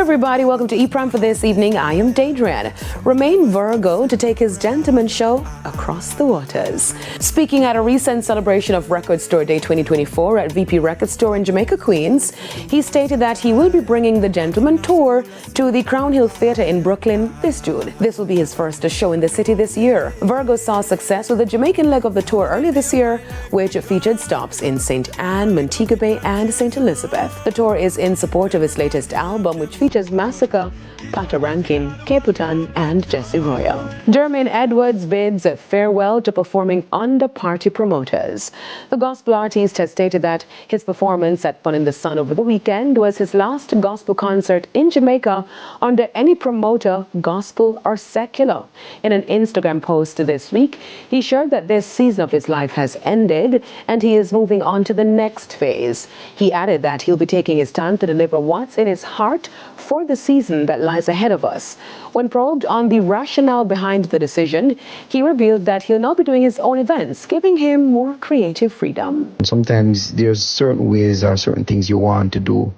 everybody, welcome to E-Prime for this evening. I am Daedran. Remain Virgo to take his gentleman show across the waters. Speaking at a recent celebration of Record Store Day 2024 at VP Record Store in Jamaica, Queens, he stated that he will be bringing the Gentleman Tour to the Crown Hill Theatre in Brooklyn this June. This will be his first show in the city this year. Virgo saw success with the Jamaican leg of the tour earlier this year, which featured stops in St. Anne, Montego Bay, and St. Elizabeth. The tour is in support of his latest album, which features Massacre, Pata Rankin, Caputan, and Jesse Royal. Jermaine Edwards bids farewell to performing under party promoters. The gospel artist has stated that his performance at Fun in the Sun over the weekend was his last gospel concert in Jamaica under any promoter, gospel or secular. In an Instagram post this week, he shared that this season of his life has ended and he is moving on to the next phase. He added that he'll be taking his time to deliver what's in his heart for the season that lies ahead of us. When probed on the rationale behind the decision, he revealed that he'll now be doing his own events, giving him more creative freedom. Sometimes there's certain ways or certain things you want to do,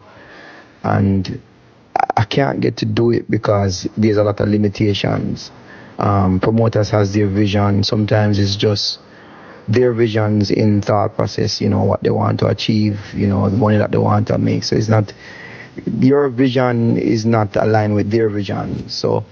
and I can't get to do it because there's a lot of limitations. Promoters has their vision. Sometimes it's just their visions in thought process, what they want to achieve, the money that they want to make. So it's not, your vision is not aligned with their vision. So,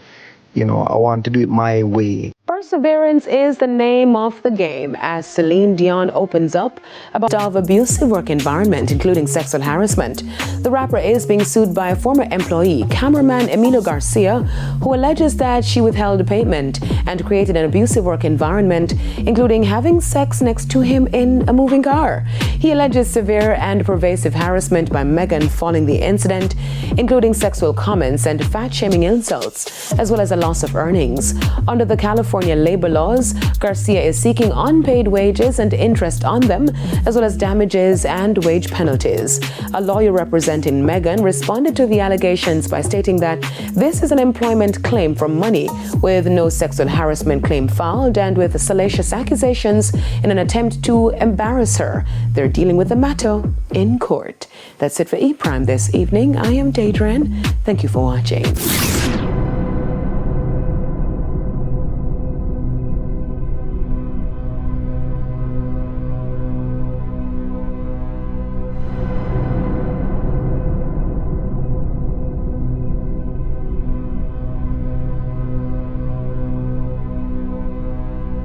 I want to do it my way. Perseverance is the name of the game as Celine Dion opens up about of abusive work environment, including sexual harassment. The rapper is being sued by a former employee, cameraman Emilio Garcia, who alleges that she withheld payment and created an abusive work environment, including having sex next to him in a moving car. He alleges severe and pervasive harassment by Megan following the incident, including sexual comments and fat-shaming insults, as well as a loss of earnings. Under the California labor laws, Garcia is seeking unpaid wages and interest on them, as well as damages and wage penalties. A lawyer representing Megan responded to the allegations by stating that this is an employment claim for money, with no sexual harassment claim filed and with salacious accusations in an attempt to embarrass her. They're dealing with the matter in court. That's it for E-Prime this evening. I am Daedran. Thank you for watching.